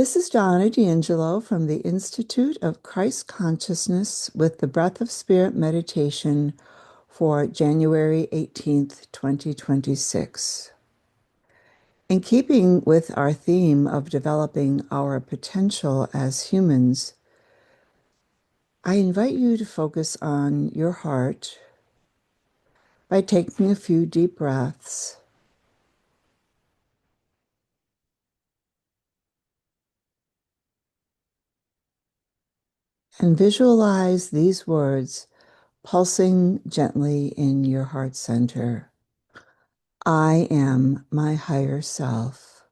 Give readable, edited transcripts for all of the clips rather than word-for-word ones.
This is Donna D'Angelo from the Institute of Christ Consciousness with the Breath of Spirit meditation for January 18th, 2026. In keeping with our theme of developing our potential as humans, I invite you to focus on your heart by taking a few deep breaths. And visualize these words pulsing gently in your heart center. I am my higher self.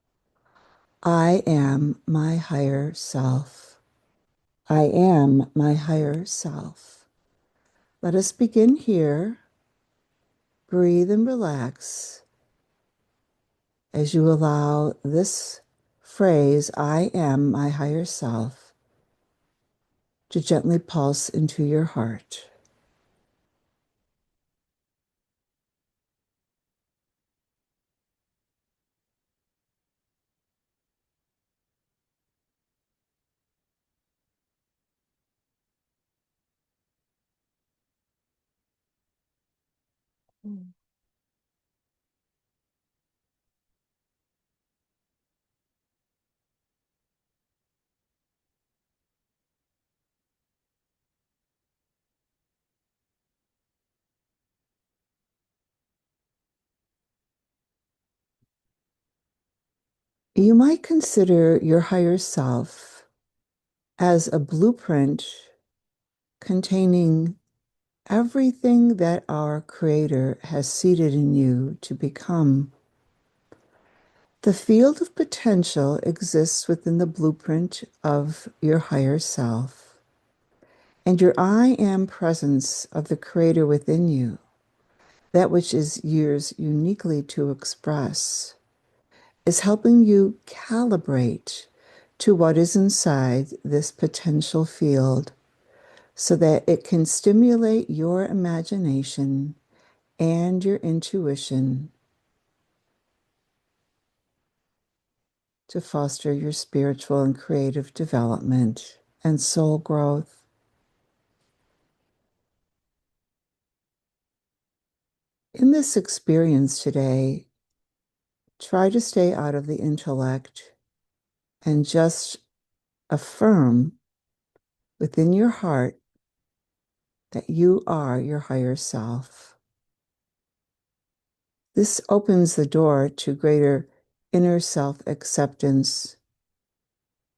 I am my higher self. I am my higher self. Let us begin here. Breathe and relax as you allow this phrase, I am my higher self, to gently pulse into your heart. You might consider your higher self as a blueprint containing everything that our Creator has seeded in you to become. The field of potential exists within the blueprint of your higher self, and your I am presence of the Creator within you, that which is yours uniquely to express, is helping you calibrate to what is inside this potential field so that it can stimulate your imagination and your intuition to foster your spiritual and creative development and soul growth. In this experience today, try to stay out of the intellect and just affirm within your heart that you are your higher self. This opens the door to greater inner self-acceptance,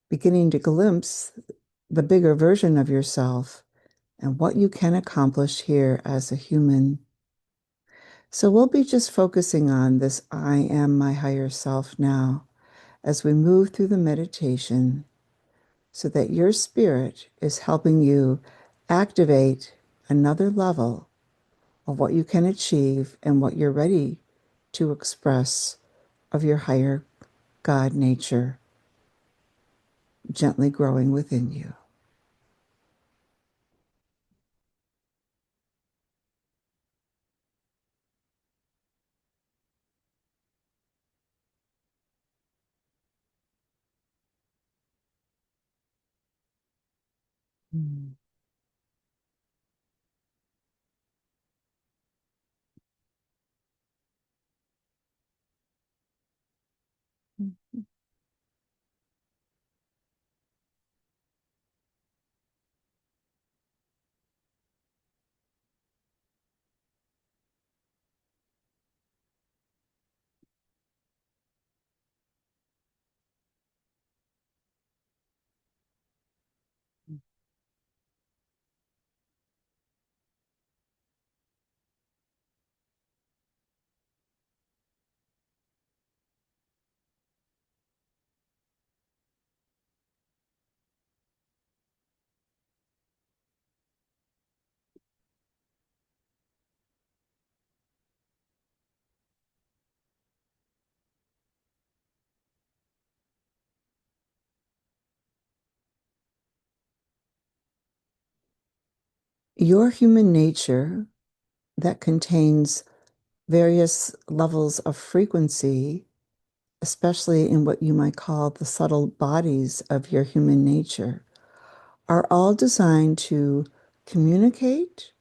beginning to glimpse the bigger version of yourself and what you can accomplish here as a human. So we'll be just focusing on this I am my higher self now as we move through the meditation so that your spirit is helping you activate another level of what you can achieve and what you're ready to express of your higher God nature gently growing within you. Mm. Your human nature that contains various levels of frequency especially in what you might call the subtle bodies of your human nature, are all designed to communicate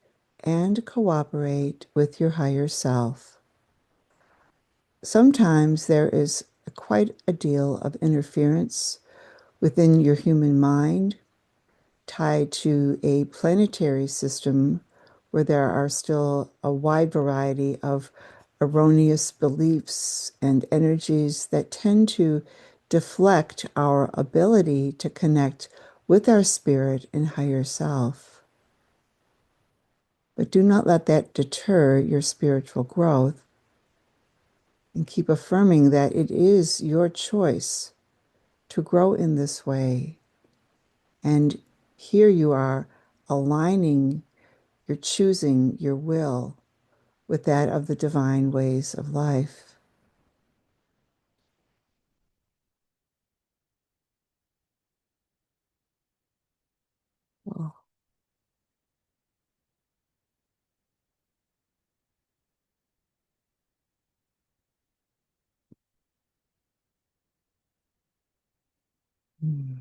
and cooperate with your higher self. Sometimes there is quite a deal of interference within your human mind tied to a planetary system where there are still a wide variety of erroneous beliefs and energies that tend to deflect our ability to connect with our spirit and higher self. But do not let that deter your spiritual growth, and keep affirming that it is your choice to grow in this way. And here you are aligning, you're choosing your will with that of the divine ways of life. Oh. Mm.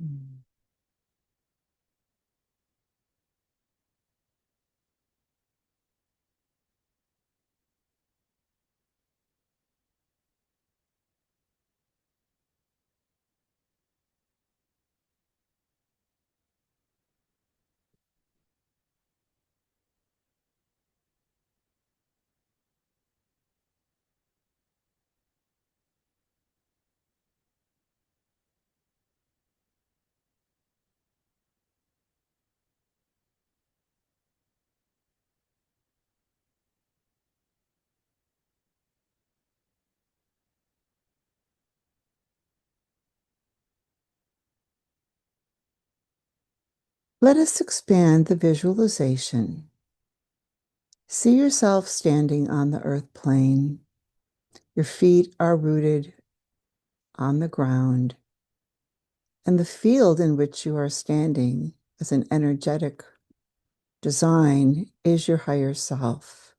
Mm. Let us expand the visualization. See yourself standing on the earth plane. Your feet are rooted on the ground, and the field in which you are standing as an energetic design is your higher self.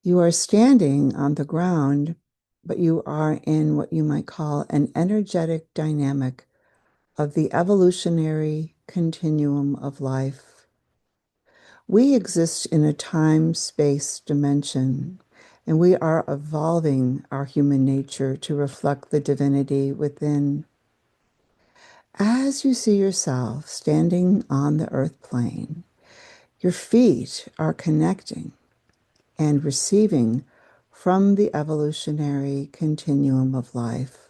You are standing on the ground, but you are in what you might call an energetic dynamic of the evolutionary continuum of life. We exist in a time-space dimension, and we are evolving our human nature to reflect the divinity within. As you see yourself standing on the earth plane, your feet are connecting and receiving from the evolutionary continuum of life.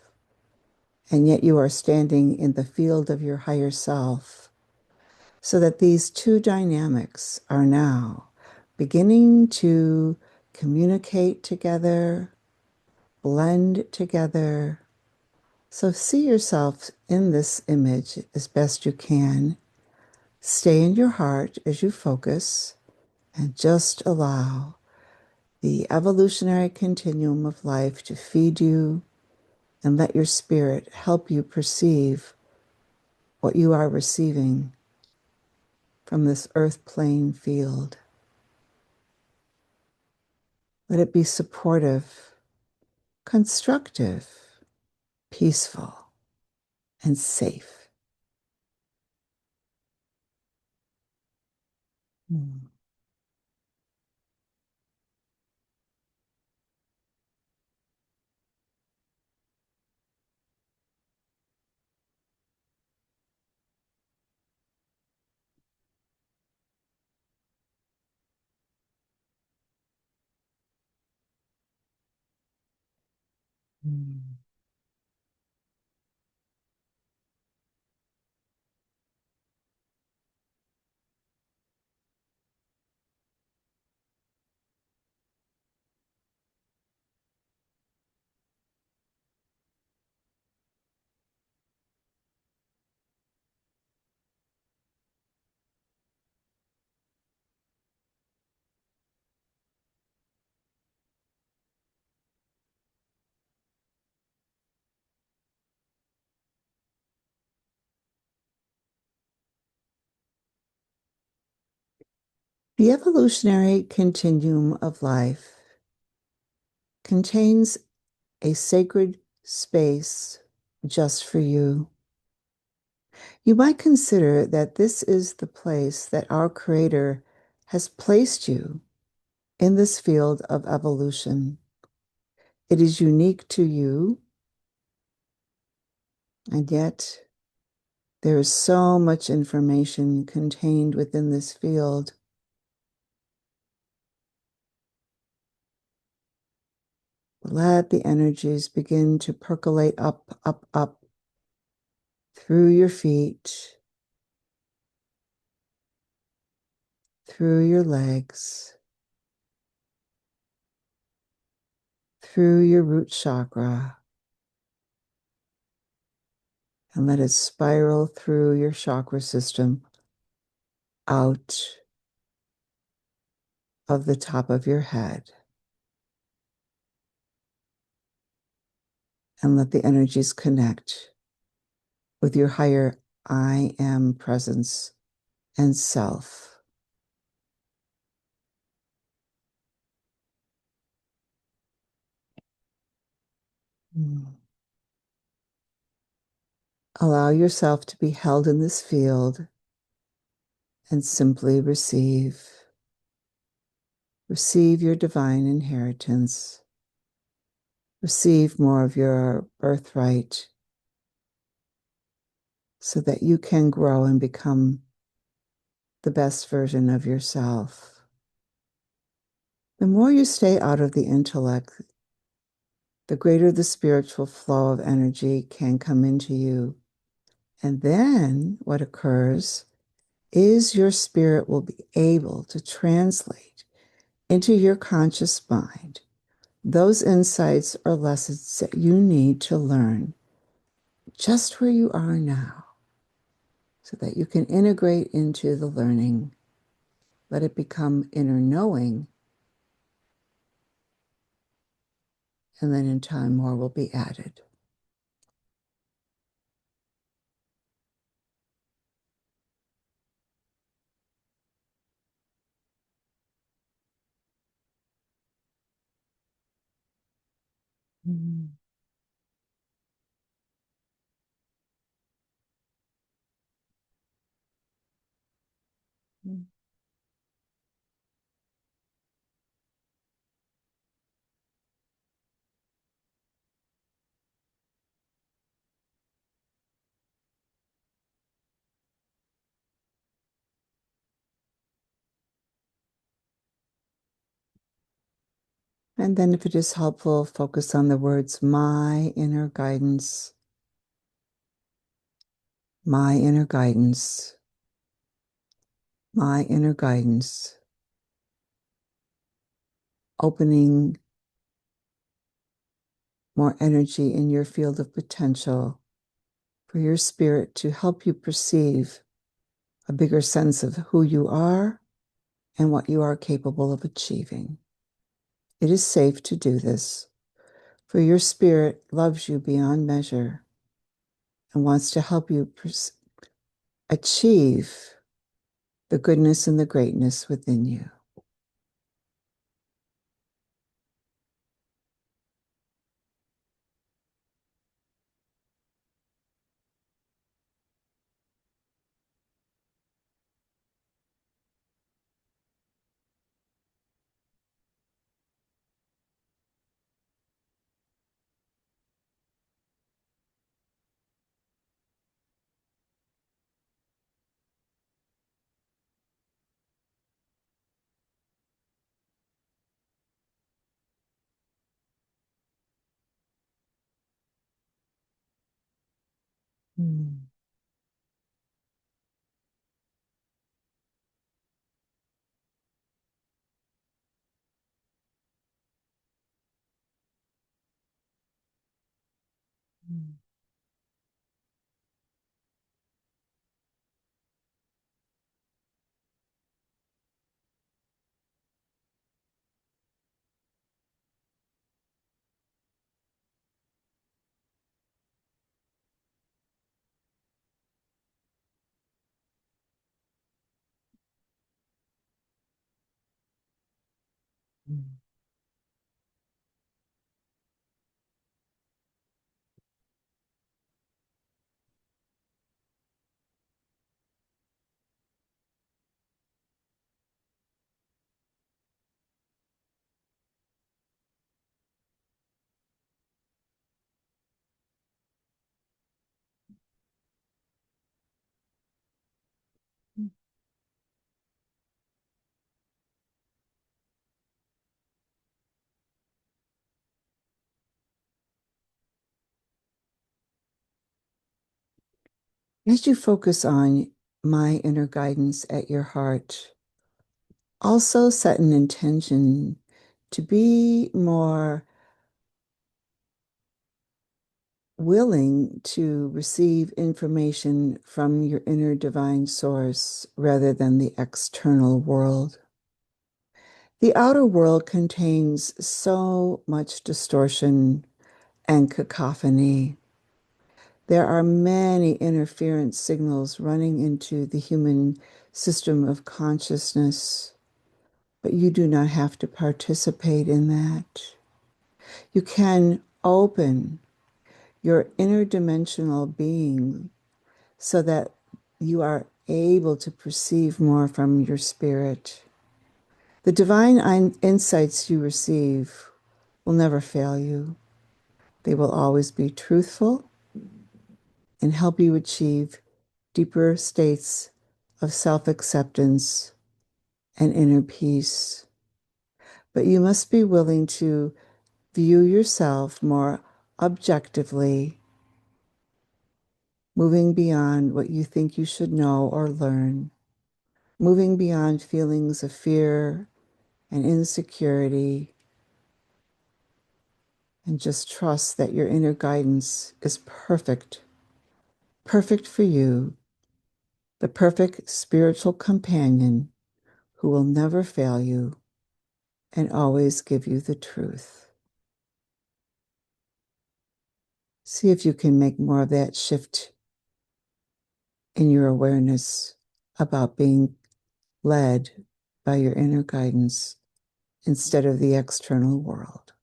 And yet you are standing in the field of your higher self, so that these two dynamics are now beginning to communicate together, blend together. So see yourself in this image as best you can. Stay in your heart as you focus and just allow the evolutionary continuum of life to feed you, and let your spirit help you perceive what you are receiving from this earth plane field. Let it be supportive, constructive, peaceful, and safe. Mm. Mm. The evolutionary continuum of life contains a sacred space just for you. You might consider that this is the place that our Creator has placed you in this field of evolution. It is unique to you, and yet there is so much information contained within this field. Let the energies begin to percolate up, up, up through your feet, through your legs, through your root chakra, and let it spiral through your chakra system out of the top of your head. And let the energies connect with your higher I am presence and self. Allow yourself to be held in this field and simply receive. Receive your divine inheritance. Receive more of your birthright so that you can grow and become the best version of yourself. The more you stay out of the intellect, the greater the spiritual flow of energy can come into you. And then what occurs is your spirit will be able to translate into your conscious mind those insights or lessons that you need to learn just where you are now so that you can integrate into the learning. Let it become inner knowing, and then in time more will be added. Mm. And then if it is helpful, focus on the words, my inner guidance, my inner guidance, my inner guidance, opening more energy in your field of potential for your spirit to help you perceive a bigger sense of who you are and what you are capable of achieving. It is safe to do this, for your spirit loves you beyond measure and wants to help you achieve the goodness and the greatness within you. Mm. Mm. As you focus on my inner guidance at your heart, also set an intention to be more willing to receive information from your inner divine source rather than the external world. The outer world contains so much distortion and cacophony. There are many interference signals running into the human system of consciousness, but you do not have to participate in that. You can open your interdimensional being so that you are able to perceive more from your spirit. The divine insights you receive will never fail you. They will always be truthful and help you achieve deeper states of self acceptance and inner peace. But you must be willing to view yourself more objectively, moving beyond what you think you should know or learn, moving beyond feelings of fear and insecurity, and just trust that your inner guidance is perfect, perfect for you, the perfect spiritual companion who will never fail you and always give you the truth. See if you can make more of that shift in your awareness about being led by your inner guidance instead of the external world.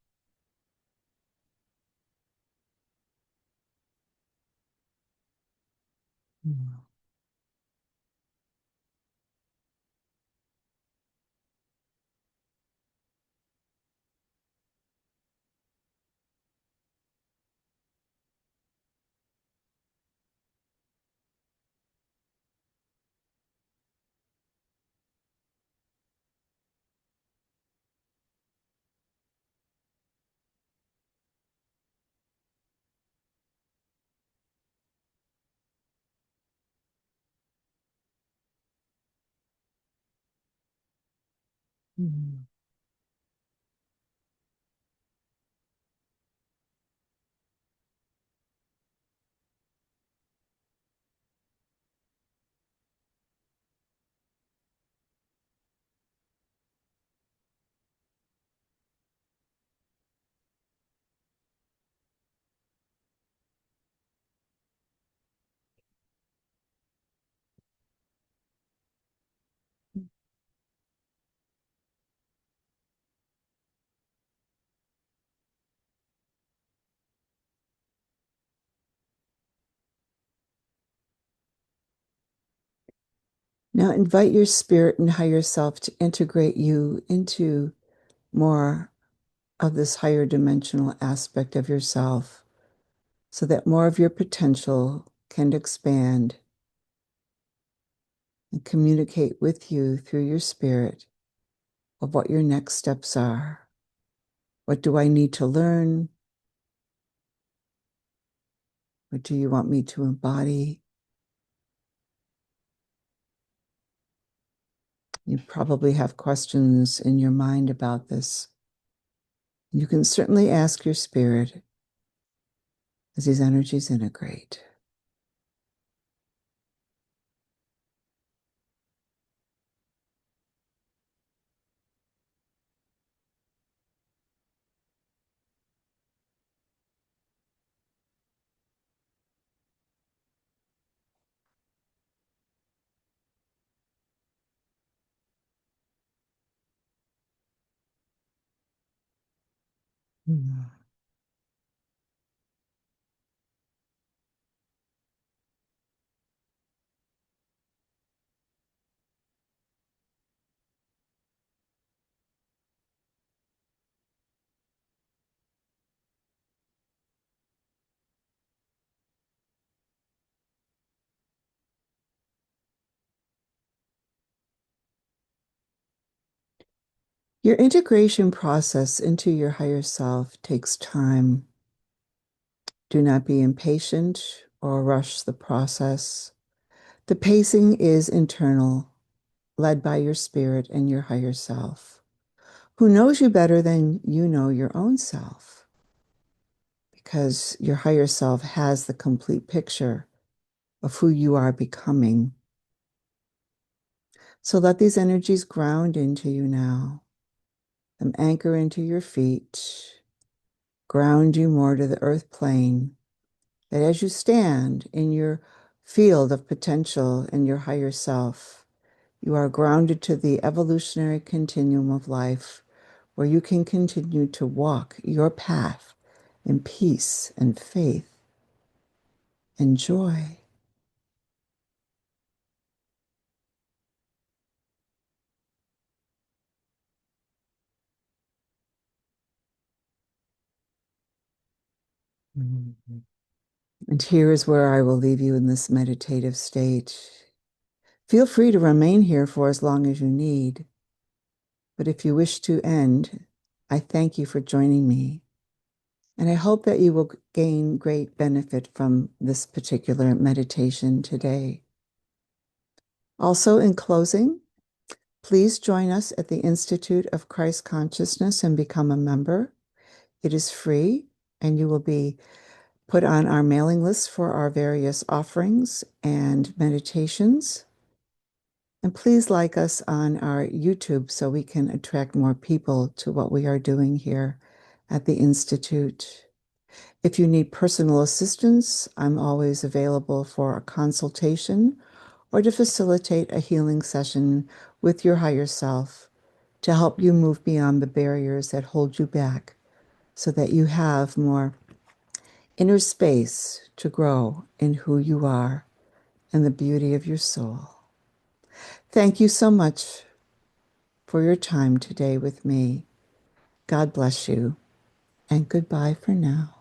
Mhm. Now invite your spirit and higher self to integrate you into more of this higher dimensional aspect of yourself so that more of your potential can expand and communicate with you through your spirit of what your next steps are. What do I need to learn? What do you want me to embody? You probably have questions in your mind about this. You can certainly ask your spirit as these energies integrate. Mm. Your integration process into your higher self takes time. Do not be impatient or rush the process. The pacing is internal, led by your spirit and your higher self, who knows you better than you know your own self, because your higher self has the complete picture of who you are becoming. So let these energies ground into you now. Them anchor into your feet, ground you more to the earth plane, that as you stand in your field of potential in your higher self, you are grounded to the evolutionary continuum of life, where you can continue to walk your path in peace and faith and joy. Mhm. And here is where I will leave you in this meditative state. Feel free to remain here for as long as you need. But if you wish to end, I thank you for joining me. And I hope that you will gain great benefit from this particular meditation today. Also, in closing, please join us at the Institute of Christ Consciousness and become a member. It is free, and you will be put on our mailing list for our various offerings and meditations. And please like us on our YouTube so we can attract more people to what we are doing here at the Institute. If you need personal assistance, I'm always available for a consultation or to facilitate a healing session with your higher self to help you move beyond the barriers that hold you back so that you have more inner space to grow in who you are and the beauty of your soul. Thank you so much for your time today with me. God bless you, and goodbye for now.